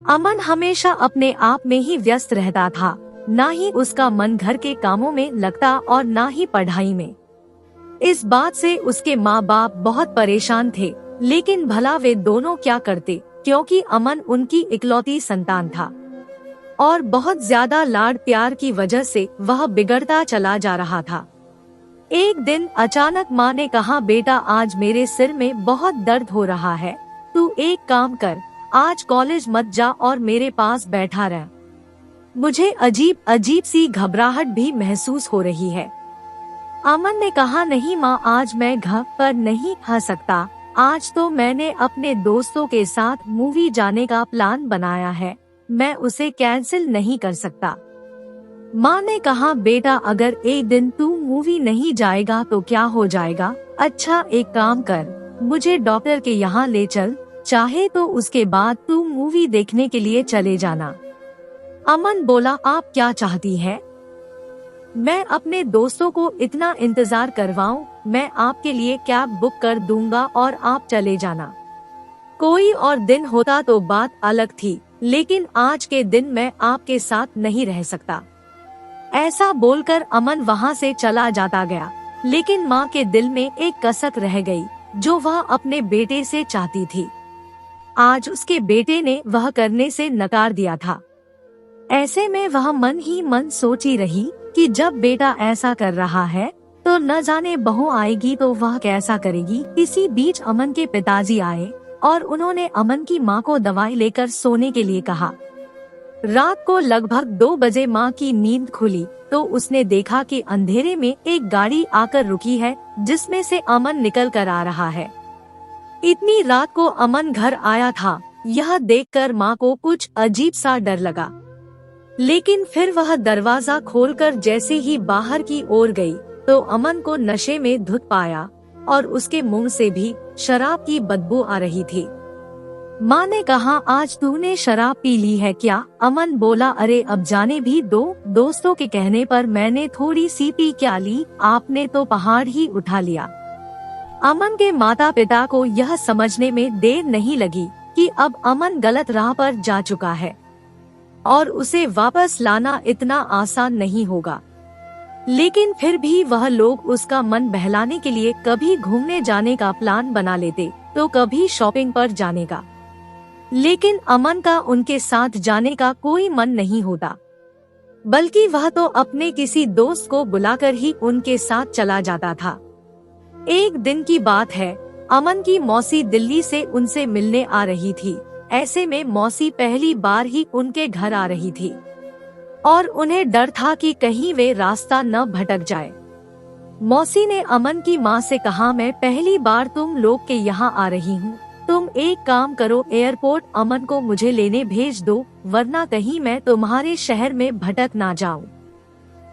अमन हमेशा अपने आप में ही व्यस्त रहता था, ना ही उसका मन घर के कामों में लगता और ना ही पढ़ाई में। इस बात से उसके माँ बाप बहुत परेशान थे, लेकिन भला वे दोनों क्या करते, क्योंकि अमन उनकी इकलौती संतान था और बहुत ज्यादा लाड प्यार की वजह से वह बिगड़ता चला जा रहा था। एक दिन अचानक माँ ने कहा, बेटा आज मेरे सिर में बहुत दर्द हो रहा है, तू एक काम कर, आज कॉलेज मत जा और मेरे पास बैठा रह। मुझे अजीब अजीब सी घबराहट भी महसूस हो रही है। अमन ने कहा, नहीं माँ, आज मैं घर पर नहीं आ सकता, आज तो मैंने अपने दोस्तों के साथ मूवी जाने का प्लान बनाया है, मैं उसे कैंसिल नहीं कर सकता। माँ ने कहा, बेटा अगर एक दिन तू मूवी नहीं जाएगा तो क्या हो जाएगा? अच्छा एक काम कर, मुझे डॉक्टर के यहाँ ले चल, चाहे तो उसके बाद तू मूवी देखने के लिए चले जाना। अमन बोला, आप क्या चाहती है? मैं अपने दोस्तों को इतना इंतजार करवाऊं? मैं आपके लिए कैब बुक कर दूंगा और आप चले जाना। कोई और दिन होता तो बात अलग थी, लेकिन आज के दिन मैं आपके साथ नहीं रह सकता। ऐसा बोलकर अमन वहाँ से चला जाता गया, लेकिन माँ के दिल में एक कसक रह गई, जो वह अपने बेटे से चाहती थी। आज उसके बेटे ने वह करने से नकार दिया था। ऐसे में वह मन ही मन सोची रही कि जब बेटा ऐसा कर रहा है तो न जाने बहू आएगी तो वह कैसा करेगी। इसी बीच अमन के पिताजी आए और उन्होंने अमन की माँ को दवाई लेकर सोने के लिए कहा। रात को लगभग 2 बजे माँ की नींद खुली तो उसने देखा कि अंधेरे में एक गाड़ी आकर रुकी है, जिसमें से अमन निकल कर आ रहा है। इतनी रात को अमन घर आया था, यह देखकर माँ को कुछ अजीब सा डर लगा, लेकिन फिर वह दरवाजा खोलकर जैसे ही बाहर की ओर गई तो अमन को नशे में धुत पाया और उसके मुंह से भी शराब की बदबू आ रही थी। माँ ने कहा, आज तूने शराब पी ली है क्या? अमन बोला, अरे अब जाने भी दो, दोस्तों के कहने पर मैंने थोड़ी सी पी, क्या ली, आपने तो पहाड़ ही उठा लिया। अमन के माता पिता को यह समझने में देर नहीं लगी कि अब अमन गलत राह पर जा चुका है और उसे वापस लाना इतना आसान नहीं होगा। लेकिन फिर भी वह लोग उसका मन बहलाने के लिए कभी घूमने जाने का प्लान बना लेते तो कभी शॉपिंग पर जाने का, लेकिन अमन का उनके साथ जाने का कोई मन नहीं होता, बल्कि वह तो अपने किसी दोस्त को बुलाकर ही उनके साथ चला जाता था। एक दिन की बात है, अमन की मौसी दिल्ली से उनसे मिलने आ रही थी। ऐसे में मौसी पहली बार ही उनके घर आ रही थी और उन्हें डर था कि कहीं वे रास्ता न भटक जाए। मौसी ने अमन की माँ से कहा, मैं पहली बार तुम लोग के यहाँ आ रही हूँ, तुम एक काम करो, एयरपोर्ट अमन को मुझे लेने भेज दो, वरना कहीं मैं तुम्हारे शहर में भटक ना जाऊँ।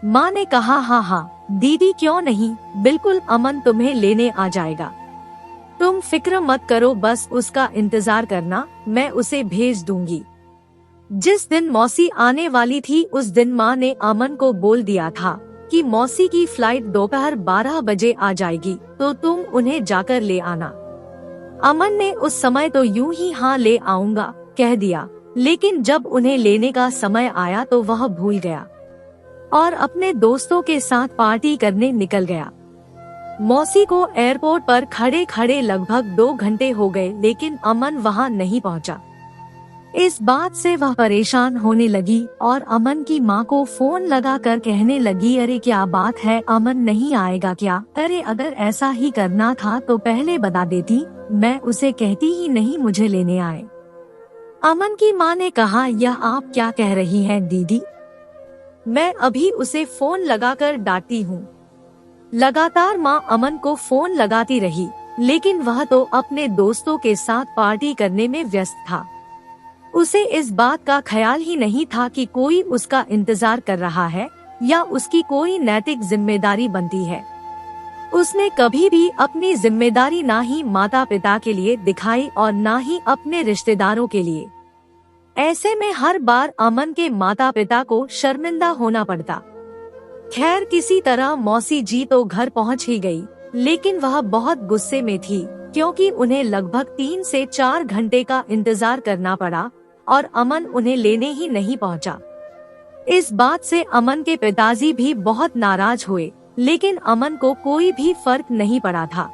माँ ने कहा, हाँ हाँ दीदी, क्यों नहीं, बिल्कुल अमन तुम्हें लेने आ जाएगा, तुम फिक्र मत करो, बस उसका इंतजार करना, मैं उसे भेज दूंगी। जिस दिन मौसी आने वाली थी उस दिन माँ ने अमन को बोल दिया था कि मौसी की फ्लाइट दोपहर 12 बजे आ जाएगी, तो तुम उन्हें जाकर ले आना। अमन ने उस समय तो यूं ही हाँ ले आऊंगा कह दिया, लेकिन जब उन्हें लेने का समय आया तो वह भूल गया और अपने दोस्तों के साथ पार्टी करने निकल गया। मौसी को एयरपोर्ट पर खड़े खड़े लगभग 2 घंटे हो गए, लेकिन अमन वहां नहीं पहुंचा। इस बात से वह परेशान होने लगी और अमन की माँ को फोन लगाकर कहने लगी, अरे क्या बात है, अमन नहीं आएगा क्या? अरे अगर ऐसा ही करना था तो पहले बता देती, मैं उसे कहती ही नहीं मुझे लेने आए। अमन की माँ ने कहा, यह आप क्या कह रही हैं दीदी, मैं अभी उसे फोन लगाकर डांटती हूँ। लगातार माँ अमन को फोन लगाती रही, लेकिन वह तो अपने दोस्तों के साथ पार्टी करने में व्यस्त था। उसे इस बात का ख्याल ही नहीं था कि कोई उसका इंतजार कर रहा है या उसकी कोई नैतिक जिम्मेदारी बनती है। उसने कभी भी अपनी जिम्मेदारी ना ही माता पिता के लिए दिखाई और ना ही अपने रिश्तेदारों के लिए। ऐसे में हर बार अमन के माता पिता को शर्मिंदा होना पड़ता। खैर किसी तरह मौसी जी तो घर पहुंच ही गई, लेकिन वह बहुत गुस्से में थी क्योंकि उन्हें लगभग 3 से 4 घंटे का इंतजार करना पड़ा और अमन उन्हें लेने ही नहीं पहुंचा। इस बात से अमन के पिताजी भी बहुत नाराज हुए, लेकिन अमन को कोई भी फर्क नहीं पड़ा था।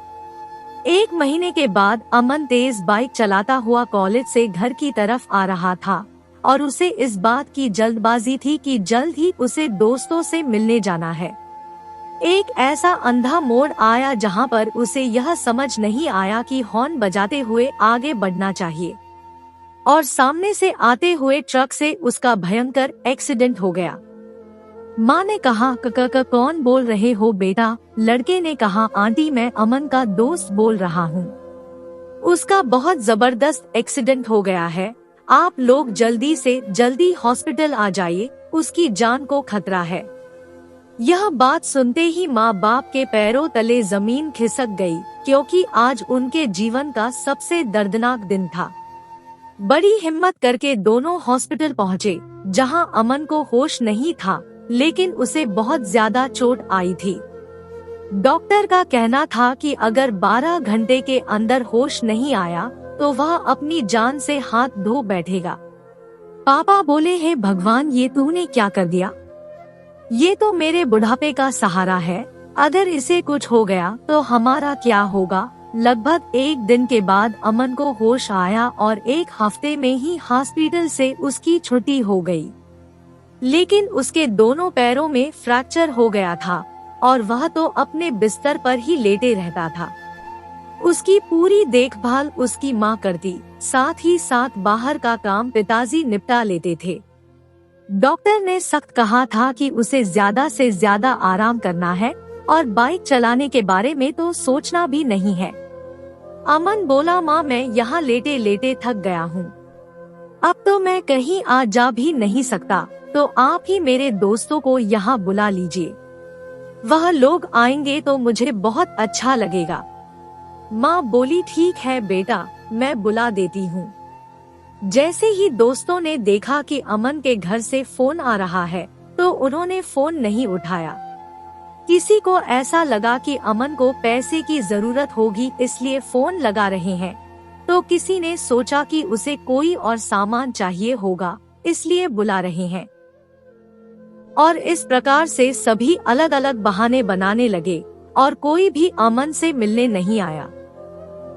1 महीने के बाद अमन तेज बाइक चलाता हुआ कॉलेज से घर की तरफ आ रहा था और उसे इस बात की जल्दबाजी थी कि जल्द ही उसे दोस्तों से मिलने जाना है। एक ऐसा अंधा मोड़ आया जहां पर उसे यह समझ नहीं आया कि हॉर्न बजाते हुए आगे बढ़ना चाहिए और सामने से आते हुए ट्रक से उसका भयंकर एक्सीडेंट हो गया। माँ ने कहा, क कौन बोल रहे हो बेटा? लड़के ने कहा, आंटी मैं अमन का दोस्त बोल रहा हूँ। उसका बहुत जबरदस्त एक्सीडेंट हो गया है, आप लोग जल्दी से जल्दी हॉस्पिटल आ जाइए, उसकी जान को खतरा है। यह बात सुनते ही माँ बाप के पैरों तले जमीन खिसक गई, क्योंकि आज उनके जीवन का सबसे दर्दनाक दिन था। बड़ी हिम्मत करके दोनों हॉस्पिटल पहुँचे, जहां अमन को होश नहीं था, लेकिन उसे बहुत ज्यादा चोट आई थी। डॉक्टर का कहना था कि अगर 12 घंटे के अंदर होश नहीं आया तो वह अपनी जान से हाथ धो बैठेगा। पापा बोले, हे भगवान, ये तूने क्या कर दिया? ये तो मेरे बुढ़ापे का सहारा है, अगर इसे कुछ हो गया तो हमारा क्या होगा? लगभग 1 दिन के बाद अमन को होश आया और 1 हफ्ते में ही हॉस्पिटल से उसकी छुट्टी हो गई। लेकिन उसके दोनों पैरों में फ्रैक्चर हो गया था और वह तो अपने बिस्तर पर ही लेटे रहता था। उसकी पूरी देखभाल उसकी माँ करती, साथ ही साथ बाहर का काम पिताजी निपटा लेते थे। डॉक्टर ने सख्त कहा था कि उसे ज्यादा से ज्यादा आराम करना है और बाइक चलाने के बारे में तो सोचना भी नहीं है। अमन बोला, माँ मैं यहाँ लेटे लेटे थक गया हूँ, अब तो मैं कहीं आ जा भी नहीं सकता, तो आप ही मेरे दोस्तों को यहाँ बुला लीजिए, वह लोग आएंगे तो मुझे बहुत अच्छा लगेगा। माँ बोली, ठीक है बेटा, मैं बुला देती हूँ। जैसे ही दोस्तों ने देखा कि अमन के घर से फोन आ रहा है, तो उन्होंने फोन नहीं उठाया। किसी को ऐसा लगा कि अमन को पैसे की जरूरत होगी, इसलिए फोन लगा रहे हैं, तो किसी ने सोचा कि उसे कोई और सामान चाहिए होगा, इसलिए बुला रहे हैं। और इस प्रकार से सभी अलग अलग बहाने बनाने लगे और कोई भी अमन से मिलने नहीं आया।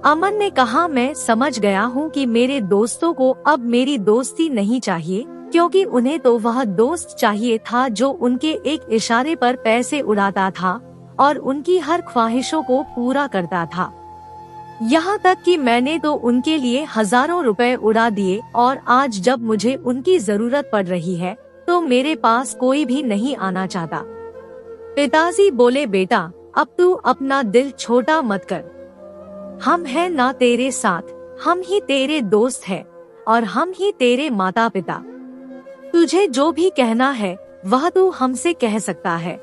अमन ने कहा, मैं समझ गया हूँ कि मेरे दोस्तों को अब मेरी दोस्ती नहीं चाहिए, क्योंकि उन्हें तो वह दोस्त चाहिए था जो उनके एक इशारे पर पैसे उड़ाता था और उनकी हर ख्वाहिशों को पूरा करता था। यहाँ तक कि मैंने तो उनके लिए हजारों रुपए उड़ा दिए और आज जब मुझे उनकी जरूरत पड़ रही है तो मेरे पास कोई भी नहीं आना चाहता। पिताजी बोले, बेटा अब तू अपना दिल छोटा मत कर, हम हैं ना तेरे साथ, हम ही तेरे दोस्त हैं और हम ही तेरे माता पिता। तुझे जो भी कहना है वह तू हमसे कह सकता है।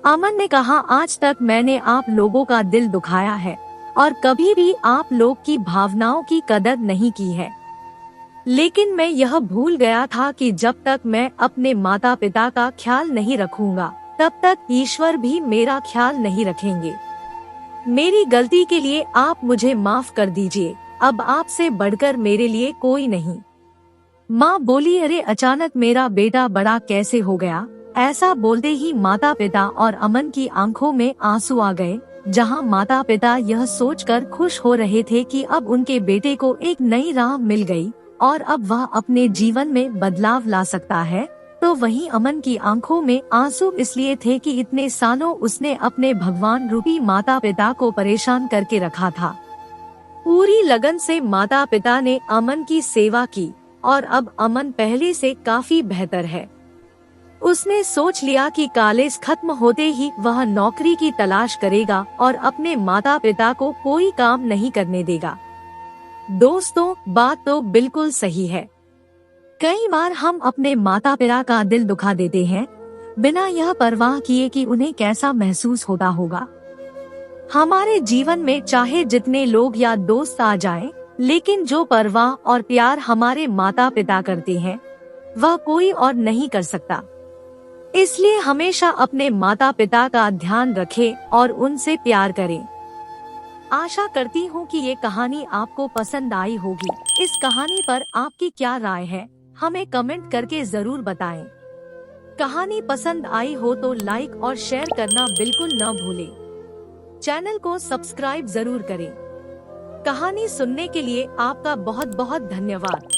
अमन ने कहा, आज तक मैंने आप लोगों का दिल दुखाया है और कभी भी आप लोग की भावनाओं की कदर नहीं की है, लेकिन मैं यह भूल गया था कि जब तक मैं अपने माता पिता का ख्याल नहीं रखूंगा तब तक ईश्वर भी मेरा ख्याल नहीं रखेंगे। मेरी गलती के लिए आप मुझे माफ कर दीजिए, अब आपसे बढ़कर मेरे लिए कोई नहीं। माँ बोली, अरे अचानक मेरा बेटा बड़ा कैसे हो गया? ऐसा बोलते ही माता पिता और अमन की आंखों में आंसू आ गए। जहाँ माता पिता यह सोचकर खुश हो रहे थे कि अब उनके बेटे को एक नई राह मिल गई और अब वह अपने जीवन में बदलाव ला सकता है, तो वहीं अमन की आंखों में आंसू इसलिए थे कि इतने सालों उसने अपने भगवान रूपी माता पिता को परेशान करके रखा था। पूरी लगन से माता पिता ने अमन की सेवा की और अब अमन पहले से काफी बेहतर है। उसने सोच लिया कि कॉलेज खत्म होते ही वह नौकरी की तलाश करेगा और अपने माता पिता को कोई काम नहीं करने देगा। दोस्तों, बात तो बिल्कुल सही है। कई बार हम अपने माता पिता का दिल दुखा देते हैं, बिना यह परवाह किए कि उन्हें कैसा महसूस होता होगा। हमारे जीवन में चाहे जितने लोग या दोस्त आ जाएं, लेकिन जो परवाह और प्यार हमारे माता पिता करते हैं वह कोई और नहीं कर सकता। इसलिए हमेशा अपने माता पिता का ध्यान रखें और उनसे प्यार करें। आशा करती हूँ कि ये कहानी आपको पसंद आई होगी। इस कहानी पर आपकी क्या राय है, हमें कमेंट करके जरूर बताएं। कहानी पसंद आई हो तो लाइक और शेयर करना बिल्कुल न भूलें। चैनल को सब्सक्राइब जरूर करें। कहानी सुनने के लिए आपका बहुत बहुत धन्यवाद।